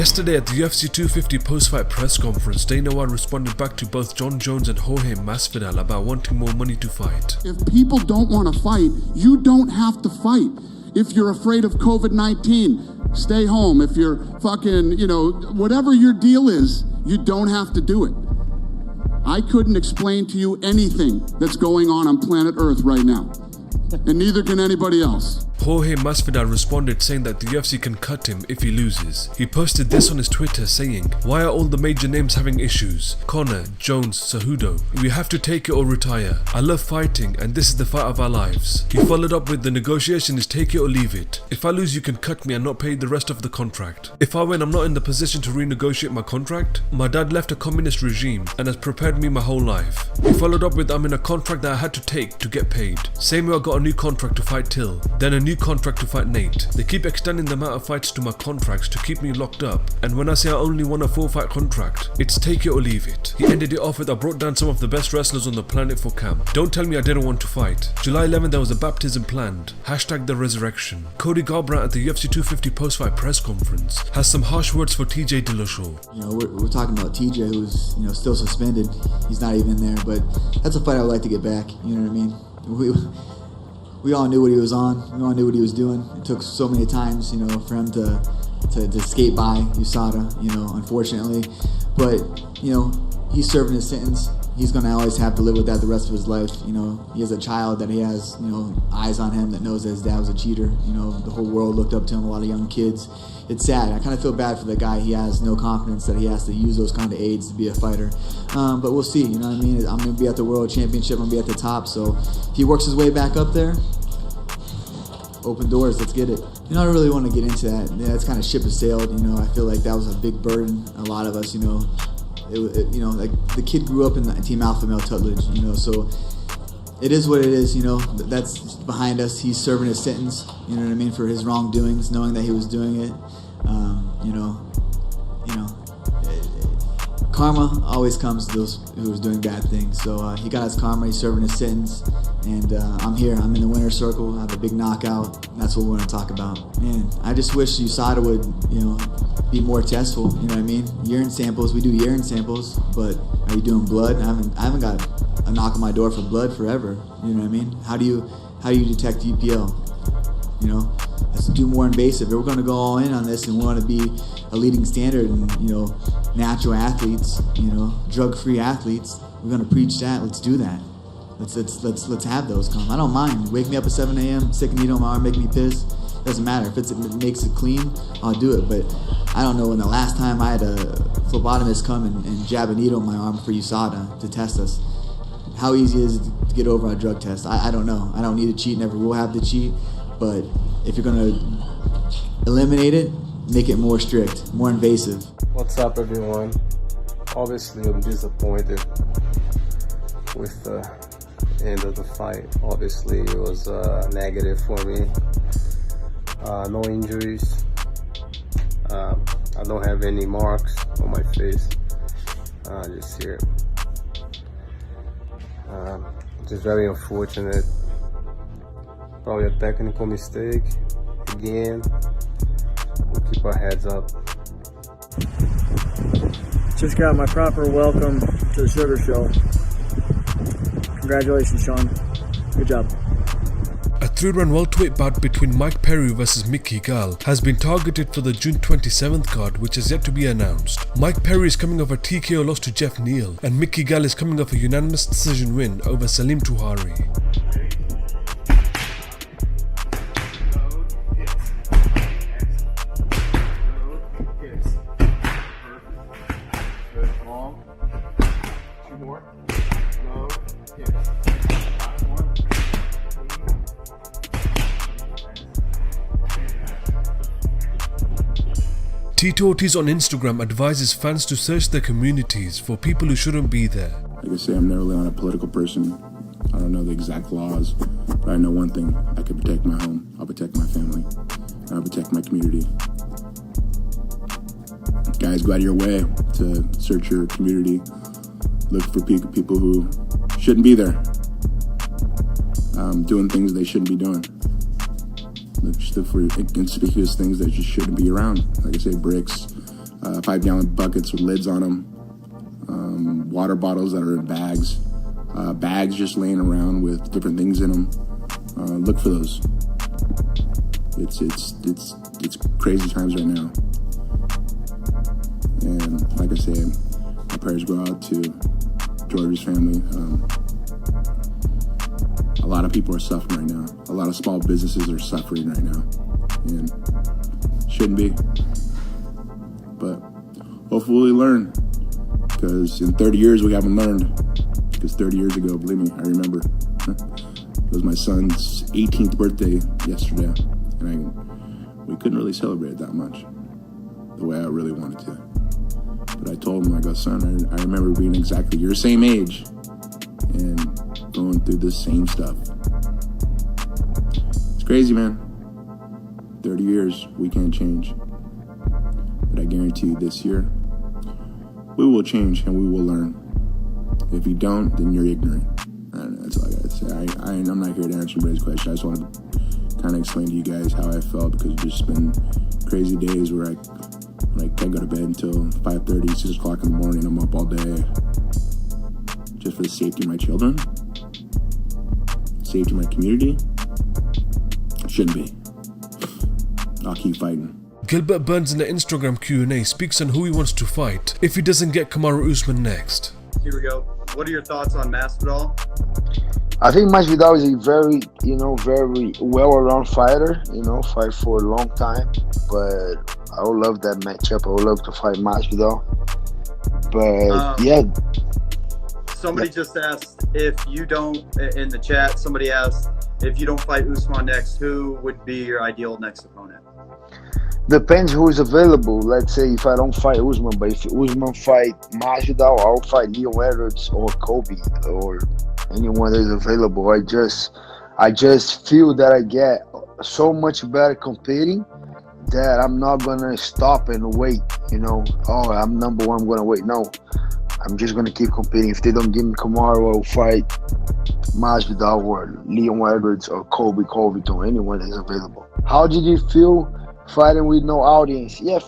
Yesterday at the UFC 250 post-fight press conference, Dana White responded back to both Jon Jones and Jorge Masvidal about wanting more money to fight. If people don't want to fight, you don't have to fight. If you're afraid of COVID-19, stay home. If you're fucking, whatever your deal is, you don't have to do it. I couldn't explain to you anything that's going on planet Earth right now. And neither can anybody else. Jorge Masvidal responded saying that the UFC can cut him if he loses. He posted this on his Twitter saying, "Why are all the major names having issues? Conor, Jones, Cejudo. We have to take it or retire. I love fighting and this is the fight of our lives." He followed up with, "The negotiation is take it or leave it. If I lose you can cut me and not pay the rest of the contract. If I win I'm not in the position to renegotiate my contract. My dad left a communist regime and has prepared me my whole life." He followed up with, "I'm in a contract that I had to take to get paid. Same way I got a new contract to fight Till, then a new contract to fight Nate. They keep extending the amount of fights to my contracts to keep me locked up, and when I say I only want a 4-fight contract, it's take it or leave it." He ended it off with, "I brought down some of the best wrestlers on the planet for camp. Don't tell me I didn't want to fight. July 11th there was a baptism planned. Hashtag the resurrection." Cody Garbrandt at the UFC 250 post-fight press conference has some harsh words for TJ Dillashaw. We're talking about TJ, who's still suspended. He's not even there, but that's a fight I would like to get back. You know what I mean? We all knew what he was on. We all knew what he was doing. It took so many times, for him to skate by USADA, unfortunately. But, he's serving his sentence. He's going to always have to live with that the rest of his life. He has a child that he has, eyes on him that knows that his dad was a cheater. The whole world looked up to him, a lot of young kids. It's sad. I kind of feel bad for the guy. He has no confidence that he has to use those kind of aids to be a fighder. But we'll see, you know what I mean? I'm going to be at the World Championship. I'm going to be at the top. So if he works his way back up there, open doors, let's get it. I don't really want to get into that. Yeah, it's kind of ship has sailed. I feel like that was a big burden. A lot of us, like the kid grew up in the Team Alpha Male Tutledge, so it is what it is, that's behind us. He's serving his sentence, you know what I mean, for his wrongdoings, knowing that he was doing it. Karma always comes to those who are doing bad things. So he got his karma, he's serving his sentence, and I'm here. I'm in the winner's circle. I have a big knockout. That's what we're going to talk about. Man, I just wish USADA would, be more testful. You know what I mean? Urine samples. We do urine samples, but are you doing blood? I haven't got a knock on my door for blood forever. You know what I mean? How do you detect EPL? Let's do more invasive. If we're going to go all in on this and we want to be a leading standard in, natural athletes, drug-free athletes, we're going to preach that. Let's do that. Let's have those come. I don't mind. Wake me up at 7 a.m., stick a needle in my arm, make me piss. Doesn't matter. If it makes it clean, I'll do it. But I don't know when the last time I had a phlebotomist come and jab a needle in my arm for USADA to test us. How easy is it to get over a drug test? I don't know. I don't need to cheat. Never will have to cheat. But if you're going to eliminate it, make it more strict, more invasive. What's up, everyone? Obviously, I'm disappointed with the end of the fight. Obviously, it was negative for me. No injuries. I don't have any marks on my face. Just here. Just very unfortunate. Probably a technical mistake. Again, we'll keep our heads up. Just got my proper welcome to the Sugar Show. Congratulations, Sean. Good job. A 3-round welterweight bout between Mike Perry vs Mickey Gall has been targeted for the June 27th card, which is yet to be announced. Mike Perry is coming off a TKO loss to Geoff Neal, and Mickey Gall is coming off a unanimous decision win over Salim Touahri. Tito Ortiz on Instagram advises fans to search their communities for people who shouldn't be there. Like I say, I'm never really not a political person. I don't know the exact laws, but I know one thing. I can protect my home, I'll protect my family, and I'll protect my community. Guys, go out of your way to search your community. Look for people who shouldn't be there, doing things they shouldn't be doing. Look for inconspicuous things that just shouldn't be around. Like I say, bricks, 5-gallon buckets with lids on them, water bottles that are in bags, bags just laying around with different things in them. Look for those. It's crazy times right now. And like I said, my prayers go out to Jorge's family. A lot of people are suffering right now. A lot of small businesses are suffering right now. And shouldn't be. But hopefully we learn. Because in 30 years we haven't learned. Because 30 years ago, believe me, I remember. It was my son's 18th birthday yesterday. And we couldn't really celebrate it that much. The way I really wanted to. But I told him, I go, son, I remember being exactly your same age. And going through this same stuff. It's crazy, man. 30 years, we can't change. But I guarantee you this year, we will change and we will learn. If you don't, then you're ignorant. I don't know, that's all I gotta say. I'm not here to answer anybody's question. I just wanted to kind of explain to you guys how I felt, because it's just been crazy days where I can't go to bed until 5:30, 6 o'clock in the morning. I'm up all day just for the safety of my children, safety of my community. Shouldn't be. I'll keep fighting. Gilbert Burns in the Instagram Q&A speaks on who he wants to fight if he doesn't get Kamaru Usman next. Here we go. What are your thoughts on Masvidal? I think Masvidal is a very well-rounded fighter, fight for a long time. But I would love that matchup. I would love to fight Masvidal. But, yeah. Somebody just asked if you don't, in the chat, somebody asked if you don't fight Usman next, who would be your ideal next opponent? Depends who is available. Let's say if I don't fight Usman, but if Usman fight Masvidal, I'll fight Leon Edwards or Kobe or anyone that is available. I just feel that I get so much better competing that I'm not gonna stop and wait. Oh, I'm number one, I'm gonna wait. No, I'm just gonna keep competing. If they don't give me Kamaru, I'll fight Masvidal or Leon Edwards or Kobe Covington, anyone that is available. How did you feel fighting with no audience? Yeah,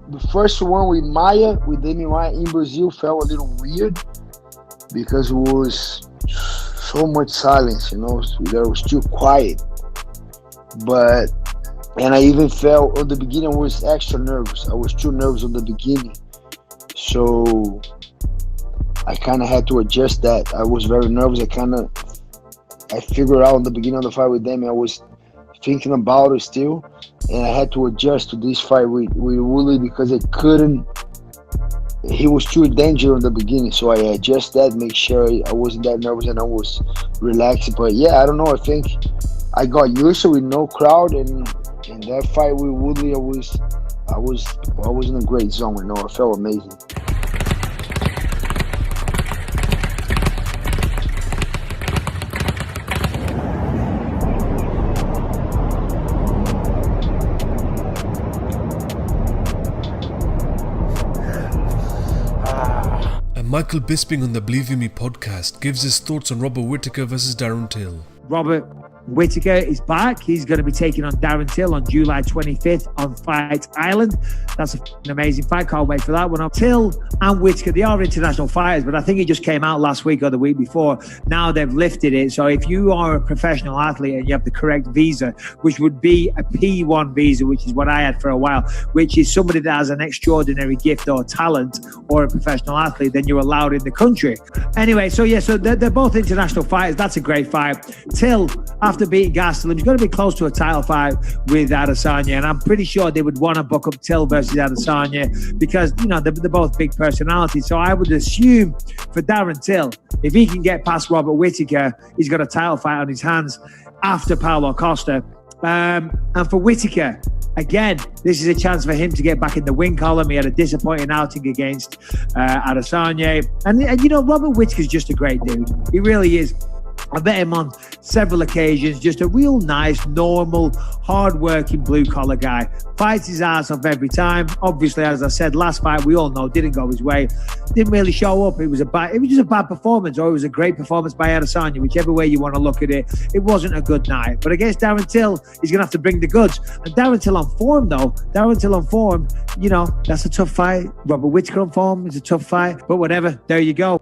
the first one with Demi Maia in Brazil felt a little weird because it was so much silence, there was too quiet. And I even felt at the beginning I was extra nervous. I was too nervous at the beginning. So I kind of had to adjust that. I was very nervous. I figured out in the beginning of the fight with Demi, I was thinking about it still, and I had to adjust to this fight with Willie because he was too dangerous in the beginning, so I adjusted that, make sure I wasn't that nervous and I was relaxed. But yeah, I don't know, I think I got used to it with no crowd, and in that fight with Woodley, I was in a great zone, I felt amazing. Michael Bisping on the Believe in Me podcast gives his thoughts on Robert Whittaker versus Darren Till. Robert Whittaker is back. He's going to be taking on Darren Till on July 25th on Fight Island. That's an amazing fight. Can't wait for that one. Till and Whittaker, they are international fighters, but I think it just came out last week or the week before. Now they've lifted it. So if you are a professional athlete and you have the correct visa, which would be a P1 visa, which is what I had for a while, which is somebody that has an extraordinary gift or talent or a professional athlete, then you're allowed in the country. Anyway, so they're both international fighters. That's a great fight. Till, after beating Gastelum, he's going to be close to a title fight with Adesanya, and I'm pretty sure they would want to book up Till versus Adesanya because they're both big personalities. So I would assume for Darren Till, if he can get past Robert Whittaker, he's got a title fight on his hands after Paulo Costa. And for Whittaker, again, this is a chance for him to get back in the win column. He had a disappointing outing against Adesanya, and Robert Whittaker's just a great dude. He really is. I met him on several occasions, just a real nice, normal, hard-working, blue-collar guy. Fights his ass off every time. Obviously, as I said, last fight, we all know, didn't go his way. Didn't really show up. It was just a bad performance, or it was a great performance by Adesanya, whichever way you want to look at it. It wasn't a good night. But against Darren Till, he's going to have to bring the goods. And Darren Till on form, though. Darren Till on form, you know, that's a tough fight. Robert Whittaker on form is a tough fight. But whatever, there you go.